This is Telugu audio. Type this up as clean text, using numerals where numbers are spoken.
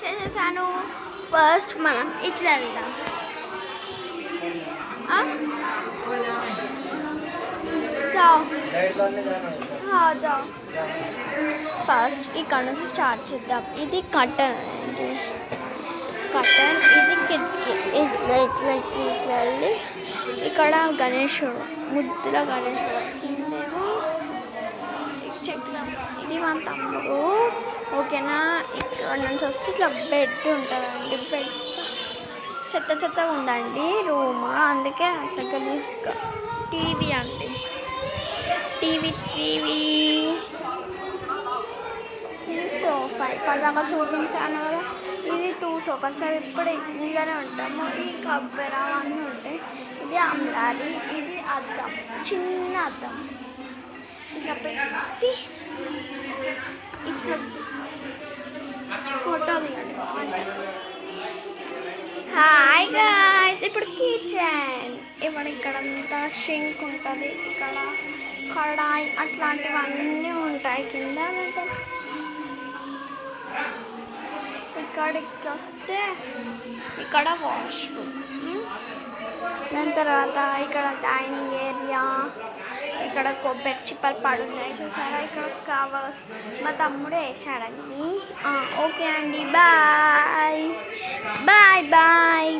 చేసేసాను. ఫస్ట్ మనం ఇట్లా వెళ్దాం. జావ్ ఫస్ట్ ఇక్కడ నుంచి స్టార్ట్ చేద్దాం. ఇది కర్టన్ అండి, కర్టన్. ఇది కిటికీ. ఇట్లా ఇట్లా ఇట్లా ఇట్లా వెళ్ళి ఇక్కడ గణేశుడు, ముద్దుల గణేశుడు. కిందేమో చక్రం. ఇది మా తమ్ముడు. ఓకేనా. ఇక్కడ నుంచి వస్తే ఇట్లా బెడ్ ఉంటుందండి. బెడ్ చెత్త చెత్తగా ఉందండి రూమ్, అందుకే అట్లా గలీజ్గా. టీవీ అండి, టీవీ. ఇది సోఫా, ఇప్పటిదాకా చూపించాను కదా. ఇది 2 సోఫాస్. మేము ఇప్పుడు ఇంట్లోనే ఉంటాము. ఈ కబ్బెర అవన్నీ ఉంటాయి. ఇది అమ్లాది. ఇది అద్దం, చిన్న అద్దం. ఇట్లా పెట్టి ఇట్లా ఫోటో తీయండి. Hi guys. ఇప్పుడు కిచెన్. ఇప్పుడు ఇక్కడ అంతా షింక్ ఉంటుంది, ఇక్కడ కడాయి అట్లాంటివన్నీ ఉంటాయి కింద. ఇక్కడికి వస్తే ఇక్కడ వాష్రూమ్. దాని తర్వాత ఇక్కడ డైనింగ్ ఏరియా. ఇక్కడ కొబ్బరి చిప్పలు పడున్నాయి చూసారా. ఇక్కడ కవర్స్ మా తమ్ముడు వేసాడండి. ఓకే అండి, బాయ్ బాయ్ బాయ్.